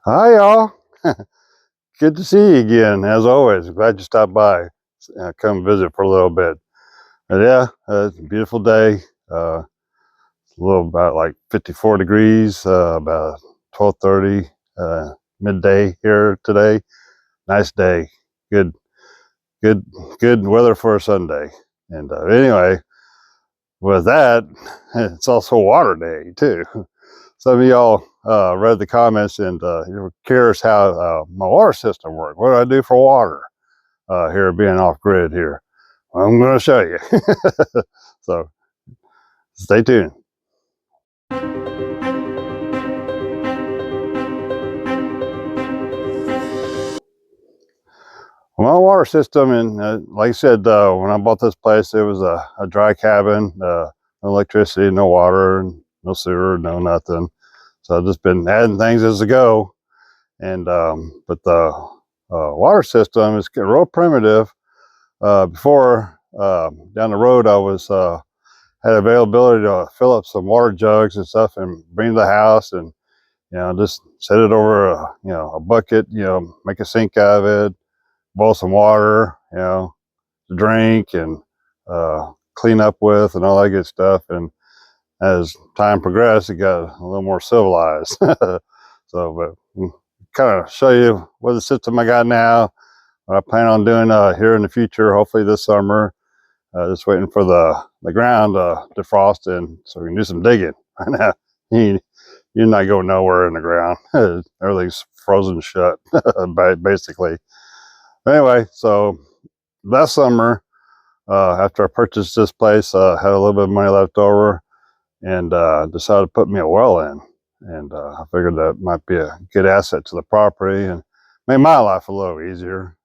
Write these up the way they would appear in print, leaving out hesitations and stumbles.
Hi, y'all. Good to see you again, as always. Glad you stopped by. Come visit for a little bit. But yeah, it's a beautiful day. It's a little about like 54 degrees, about 12:30 midday here today. Nice day. Good, good, good weather for a Sunday. And anyway, with that, it's also water day too. Some of y'all read the comments and you were curious how my water system works. What do I do for water here being off grid here? Well, I'm going to show you. So stay tuned. Well, my water system, and like I said, when I bought this place, it was a dry cabin, no electricity, no water, no sewer, no nothing. So I've just been adding things as I go. And but the water system is real primitive. Before down the road, I was had availability to fill up some water jugs and stuff and bring to the house, and just set it over a bucket, make a sink out of it, boil some water, to drink and clean up with and all that good stuff. And as time progressed, it got a little more civilized. So, but kind of show you what the system I got now, what I plan on doing here in the future, hopefully this summer. Just waiting for the ground to defrost and so we can do some digging. Right now, you're not going nowhere in the ground. Everything's frozen shut, basically. Anyway, so last summer, after I purchased this place, had a little bit of money left over and decided to put me a well in. And I figured that might be a good asset to the property and make my life a little easier,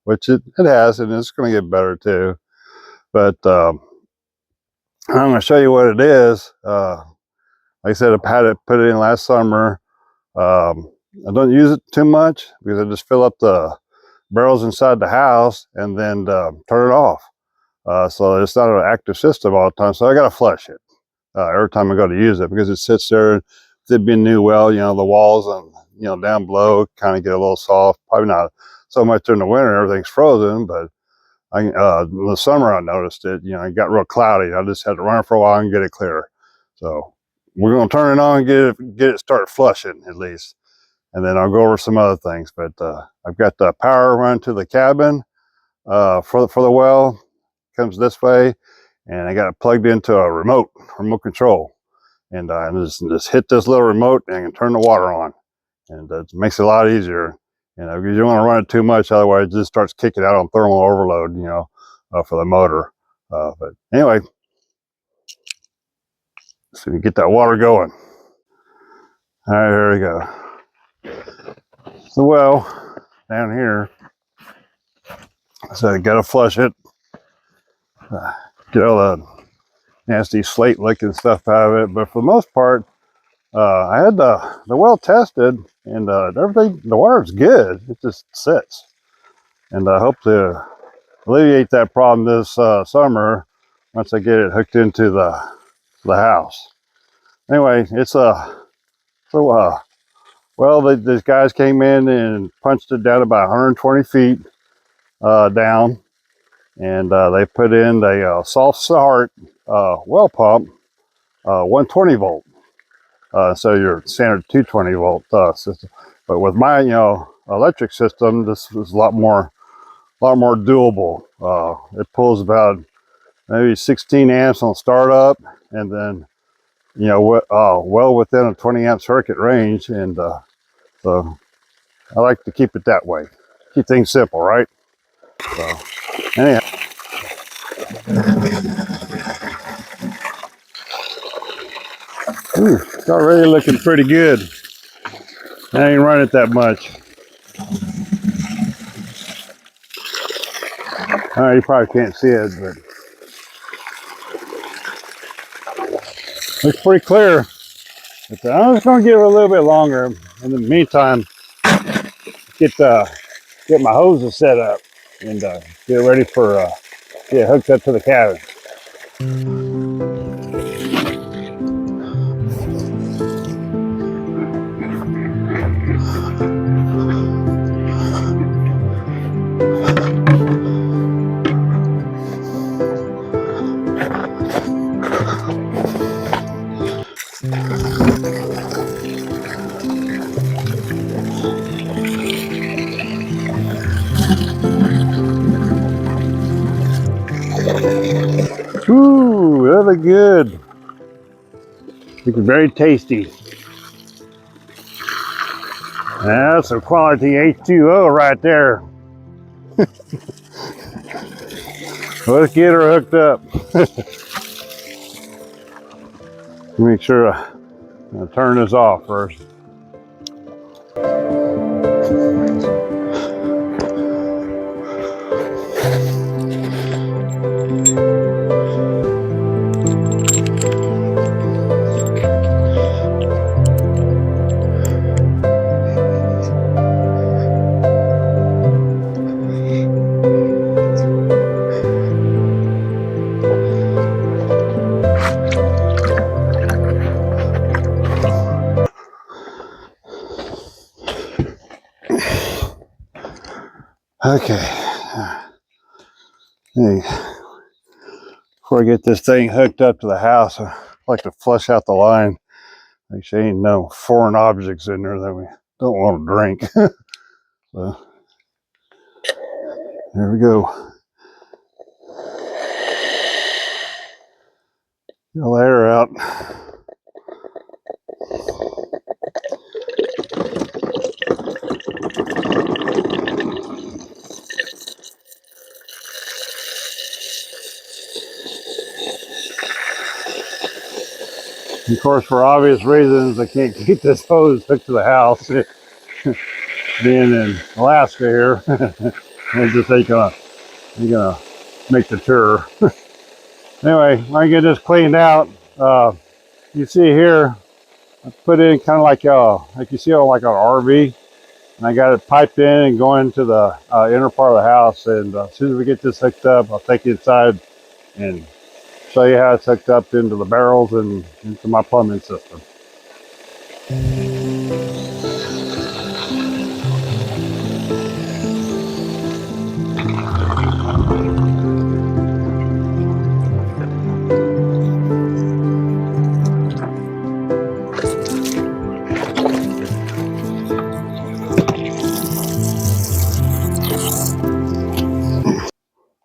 which it has, and it's going to get better too. But I'm going to show you what it is. Like I said, I had it put it in last summer. I don't use it too much because I just fill up the barrels inside the house and then turn it off. So it's not an active system all the time. So I got to flush it every time I go to use it because it sits there. It'd be a new well, the walls and down below kind of get a little soft. Probably not so much during the winter; everything's frozen. But in the summer I noticed it. It got real cloudy. I just had to run it for a while and get it clear. So we're gonna turn it on and get it start flushing at least, and then I'll go over some other things. But I've got the power run to the cabin for the well. Comes this way, and I got it plugged into a remote control, and I just hit this little remote and I can turn the water on, and it makes it a lot easier. Because you don't want to run it too much, otherwise it just starts kicking out on thermal overload. For the motor. But anyway, so you get that water going. All right, here we go. The well down here. So I got to flush it. Get all the nasty slate looking stuff out of it. But for the most part, I had the well tested, and everything. The water's good. It just sits, and I hope to alleviate that problem this summer once I get it hooked into the house. Anyway, it's these guys came in and punched it down about 120 feet down, and they put in a soft start well pump, 120 volt. So your standard 220 volt system. But with my electric system, this is a lot more doable. It pulls about maybe 16 amps on startup, and then well within a 20 amp circuit range, and so I like to keep it that way. Keep things simple, right? So anyhow, it's already looking pretty good. I ain't run it that much. You probably can't see it, but looks pretty clear. But I'm just gonna give it a little bit longer. In the meantime, get my hoses set up and get ready for get hooked up to the cabin. Ooh, that look good. Looking very tasty. That's some quality H2O right there. Let's get her hooked up. Make sure I turn this off first. Okay. Hey, before I get this thing hooked up to the house, I like to flush out the line. Make sure ain't no foreign objects in there that we don't want to drink. So, there we go. Get all the air out. Of course, for obvious reasons, I can't keep this hose hooked to the house. Being in Alaska here, it just ain't gonna make the tour. Anyway, when I get this cleaned out, you see here, I put in kind of like you see on like an RV, and I got it piped in and going to the inner part of the house. And as soon as we get this hooked up, I'll take you inside and show you how it's hooked up into the barrels and into my plumbing system.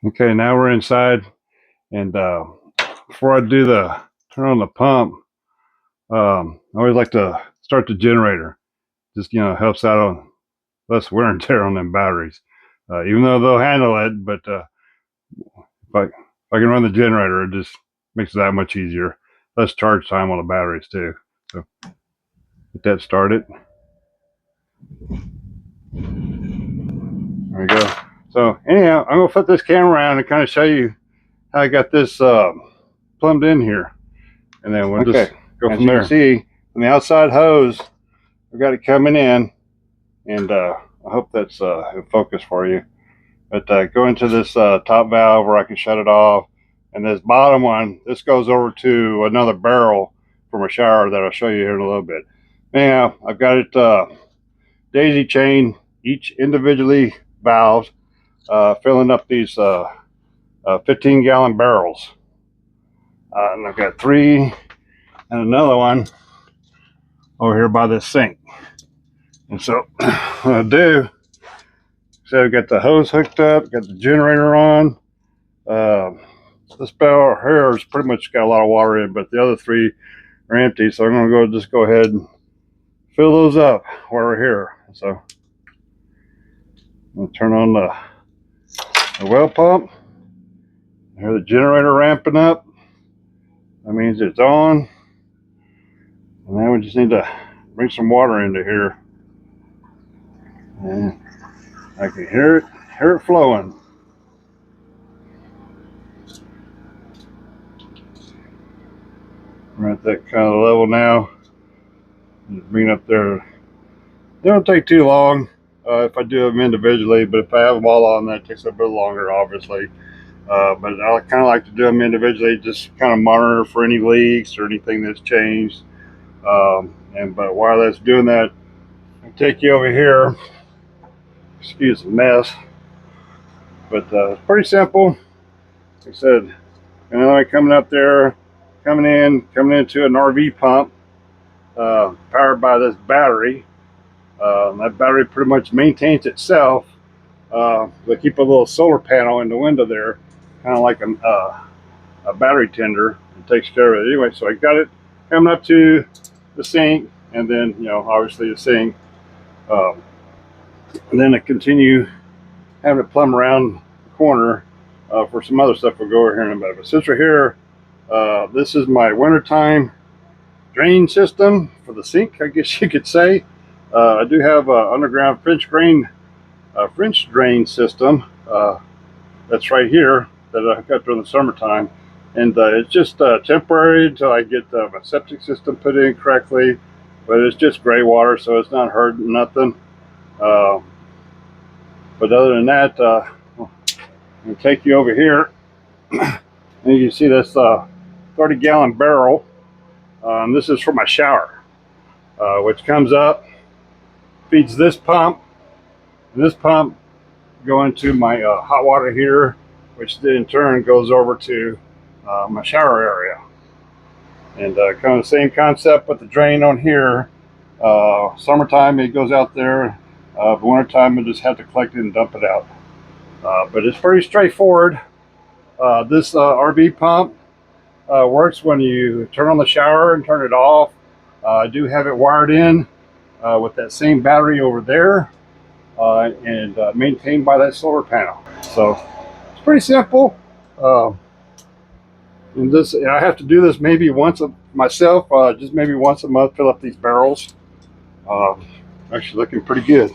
Okay, now we're inside, and before I do the turn on the pump, I always like to start the generator. Just helps out on less wear and tear on them batteries. Even though they'll handle it, but if I can run the generator, it just makes it that much easier. Less charge time on the batteries too. So get that started. There we go. So anyhow, I'm gonna flip this camera around and kind of show you how I got this plumbed in here, and then we'll just go from there. See, from the outside hose, we've got it coming in, and I hope that's in focus for you. But go into this top valve where I can shut it off, and this bottom one, this goes over to another barrel from a shower that I'll show you here in a little bit. Anyhow, I've got it daisy chain, each individually valved, filling up these 15-gallon barrels. And I've got 3 and another one over here by this sink. And so what I do, so I've got the hose hooked up, got the generator on. This barrel here has pretty much got a lot of water in, but the other 3 are empty. So I'm going to go ahead and fill those up while we're here. So I'm going to turn on the well pump. I hear the generator ramping up. That means it's on. And now we just need to bring some water into here. And I can hear it flowing. We're at that kind of level now. Just bring it up there. They don't take too long if I do them individually, but if I have them all on, that takes a bit longer, obviously. But I kind of like to do them individually, just kind of monitor for any leaks or anything that's changed. But while that's doing that, I'll take you over here. Excuse the mess, but it's pretty simple. Like I said, coming up there, coming into an RV pump. powered by this battery. That battery pretty much maintains itself. They keep a little solar panel in the window there, kind of like a battery tender. It takes care of it anyway. So I got it coming up to the sink, and then obviously the sink, um, and then I continue having it plumb around the corner for some other stuff. We'll go over here in a minute. But since we're here, this is my wintertime drain system for the sink, I guess you could say. I do have an underground French drain system that's right here that I got during the summertime, and it's just temporary until I get my septic system put in correctly. But it's just gray water, so it's not hurting nothing. Uh, but other than that, I'm gonna take you over here, and you can see this 30-gallon barrel. This is for my shower, which comes up, feeds this pump, and this pump going to my hot water heater, which then in turn goes over to my shower area. And kind of the same concept with the drain on here. Summertime it goes out there, wintertime I just have to collect it and dump it out. But it's pretty straightforward. This RV pump works when you turn on the shower and turn it off. I do have it wired in with that same battery over there, and maintained by that solar panel. So it's pretty simple. And this, I have to do this maybe once myself, just maybe once a month, fill up these barrels. Actually looking pretty good.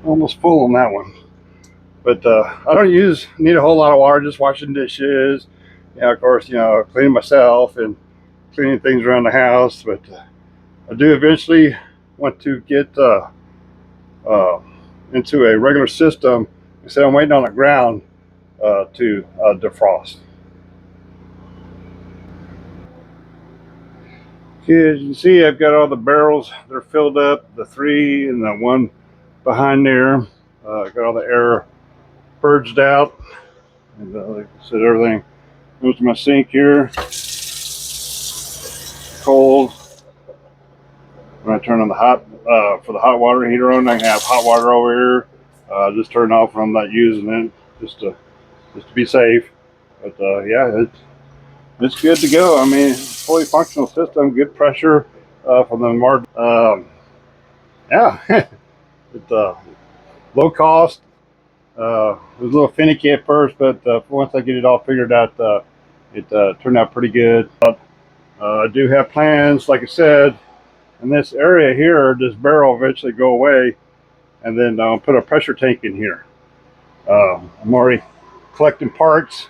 Almost full on that one. But I don't need a whole lot of water, just washing dishes. Of course, cleaning myself and cleaning things around the house. But I do eventually want to get into a regular system instead of waiting on the ground to defrost. Okay, as you can see, I've got all the barrels. They're filled up, the 3 and the 1 behind there. Got all the air purged out. And like I said, everything goes to my sink here. Cold. When I turn on the for the hot water heater on, I can have hot water over here. Just turn it off when I'm not using it, just to be safe. But yeah, it's good to go. I mean, fully functional system, good pressure from the margin. Yeah, it's low cost. It was a little finicky at first, but once I get it all figured out, it turned out pretty good. I do have plans, like I said, in this area here, this barrel will eventually go away, and then I'll put a pressure tank in here. I'm already collecting parts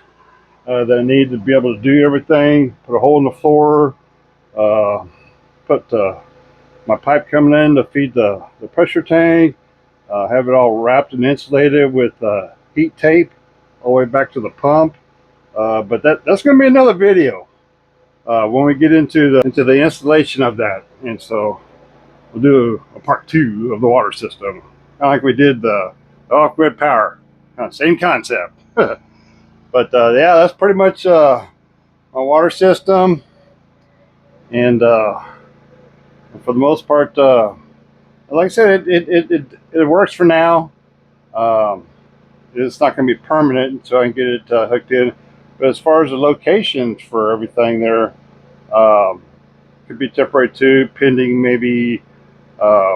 that I need to be able to do everything. Put a hole in the floor, put my pipe coming in to feed the pressure tank, have it all wrapped and insulated with heat tape all the way back to the pump. But that's going to be another video when we get into the installation of that. And so we'll do a part 2 of the water system, kind of like we did the off-grid power. Same concept. But yeah, that's pretty much my water system. And for the most part, like I said, it works for now. It's not going to be permanent until I can get it hooked in. But as far as the locations for everything there, could be temporary too, pending maybe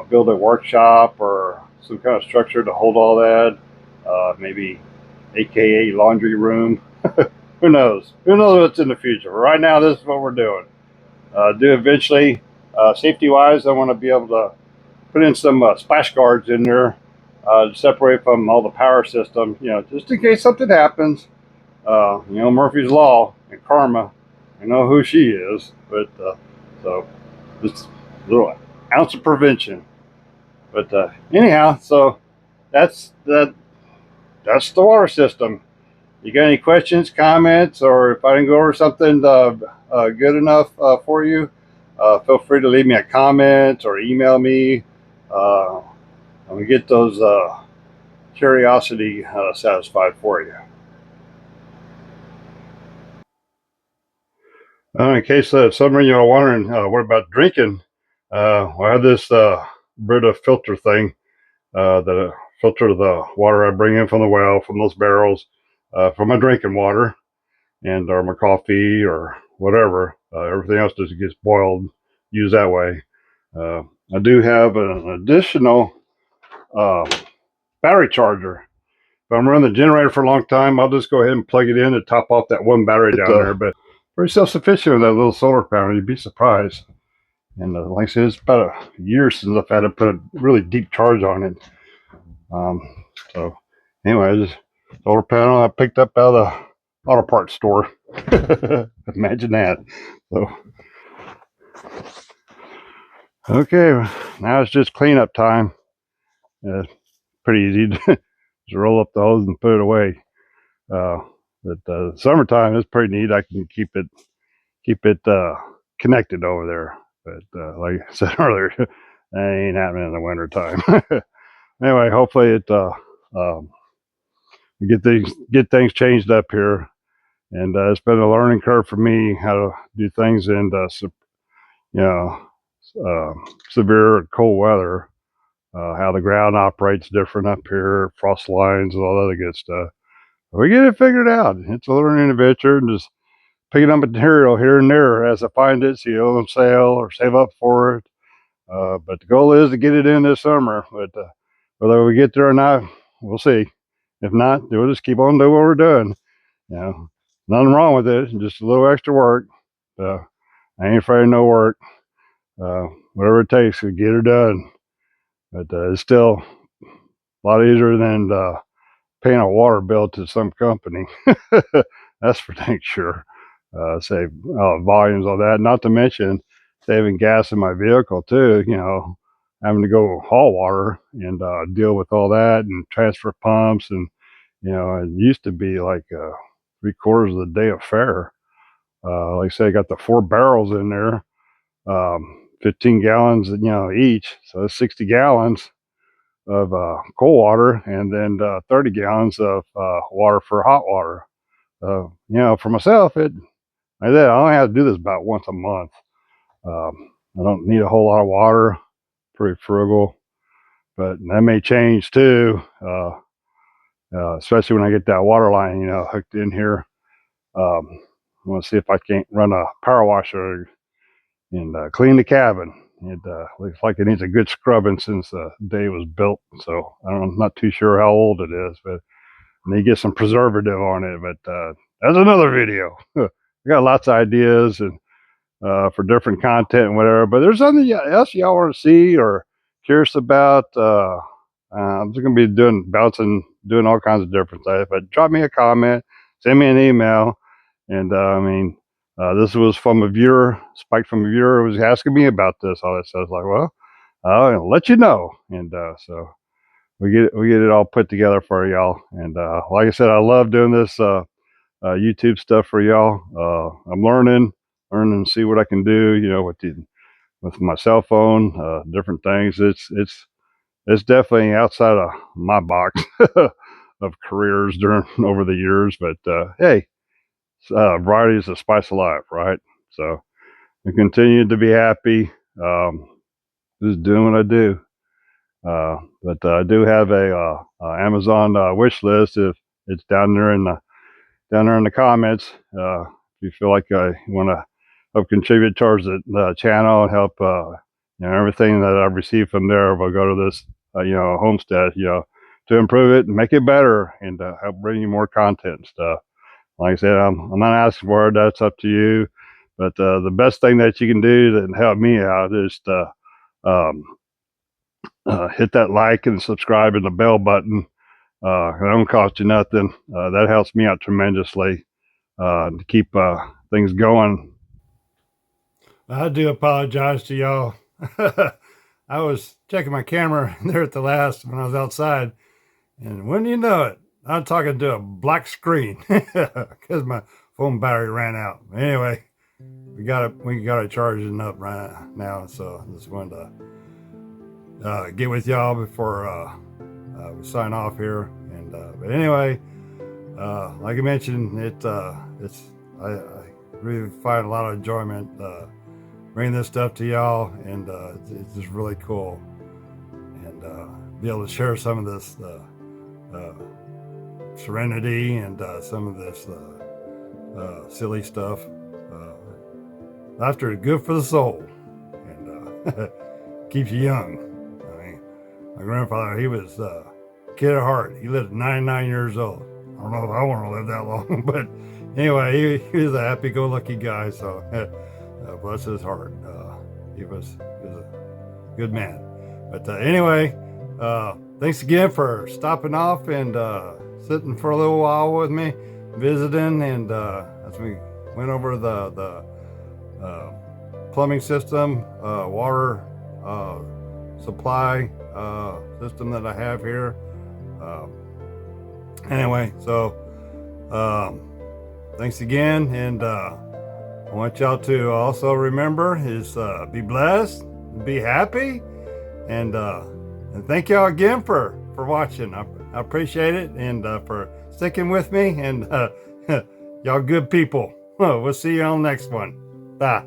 build a workshop or some kind of structure to hold all that. Maybe AKA laundry room. Who knows? Who knows what's in the future? Right now, this is what we're doing. Do eventually, safety-wise, I want to be able to put in some splash guards in there to separate from all the power system. Just in case something happens. Murphy's Law and karma. I know who she is, but so just a little ounce of prevention. But anyhow, so that's the water system. You got any questions, comments, or if I didn't go over something good enough for you, feel free to leave me a comment or email me. I'm gonna get those curiosity satisfied for you. In case some of you are wondering, what about drinking? I have this Brita filter thing that filter the water I bring in from the well, from those barrels, for my drinking water, and or my coffee or whatever. Everything else just gets boiled, used that way. Uh, I do have an additional uh, battery charger. If I'm running the generator for a long time, I'll just go ahead and plug it in and top off that one battery down there. But pretty self-sufficient with that little solar panel. You'd be surprised. And like I said, it's about a year since I've had to put a really deep charge on it. So anyway, this solar panel I picked up out of the auto parts store. Imagine that. So okay, now it's just cleanup time. Pretty easy to just roll up the hose and put it away. But summertime is pretty neat. I can keep it connected over there. But like I said earlier, that ain't happening in the wintertime. Anyway, hopefully it get things changed up here. And it's been a learning curve for me how to do things in you know severe cold weather. How the ground operates different up here, frost lines, and all that other good stuff. We get it figured out. It's a learning adventure, and just picking up material here and there as I find it, so on sale or save up for it. But the goal is to get it in this summer. But whether we get there or not, we'll see. If not, we'll just keep on doing what we're doing. You know, nothing wrong with it. Just a little extra work. I ain't afraid of no work. Whatever it takes to get her done. But it's still a lot easier than paying a water bill to some company. That's for dang sure. Save volumes on that. Not to mention saving gas in my vehicle too. Having to go haul water and deal with all that and transfer pumps, and it used to be like 3/4 of the day affair. Like I say, I got the 4 barrels in there, 15 gallons, each, so that's 60 gallons of cold water, and then 30 gallons of water for hot water. For myself, I only have to do this about once a month. I don't need a whole lot of water, pretty frugal, but that may change too, especially when I get that water line, hooked in here. I want to see if I can't run a power washer and clean the cabin. It looks like it needs a good scrubbing since the day it was built. So I'm not too sure how old it is, but I need to get some preservative on it. But that's another video. I got lots of ideas and for different content and whatever. But there's something else y'all want to see or curious about. I'm just gonna be doing all kinds of different things. But drop me a comment, send me an email, and this was from a viewer, spiked from a viewer who was asking me about this. All that stuff. Like, well, I'll let you know, and so we get it all put together for y'all. And like I said, I love doing this YouTube stuff for y'all. I'm learning and see what I can do. With my cell phone, different things. It's definitely outside of my box of careers during over the years. But hey, variety is the spice of life, right? So I continue to be happy. Just doing what I do. But I do have a Amazon wish list. If it's down there in the comments, if you feel like you want to help contribute towards the channel and help, everything that I've received from there will go to this, homestead, to improve it and make it better and help bring you more content and stuff. Like I said, I'm not asking for it. That's up to you. But the best thing that you can do to help me out is to um, hit that like and subscribe and the bell button. It don't cost you nothing. That helps me out tremendously to keep things going. I do apologize to y'all. I was checking my camera there at the last when I was outside, and when you know it, I'm talking to a black screen because my phone battery ran out. Anyway, we got it charging up right now, so I just wanted to get with y'all before we sign off here. And but anyway, like I mentioned, really find a lot of enjoyment bringing this stuff to y'all, and it's just really cool, and be able to share some of this Serenity and some of this silly stuff. Laughter is good for the soul, and keeps you young. I mean, my grandfather, he was a kid at heart. He lived 99 years old. I don't know if I want to live that long, but anyway, he was a happy-go-lucky guy, so bless his heart. He was a good man. But anyway, thanks again for stopping off and sitting for a little while with me, visiting, and as we went over the plumbing system, water supply system that I have here. Anyway, so thanks again, and I want y'all to also remember is be blessed, be happy, and thank y'all again for watching. I appreciate it, and for sticking with me, and y'all good people. We'll see you on the next one. Bye.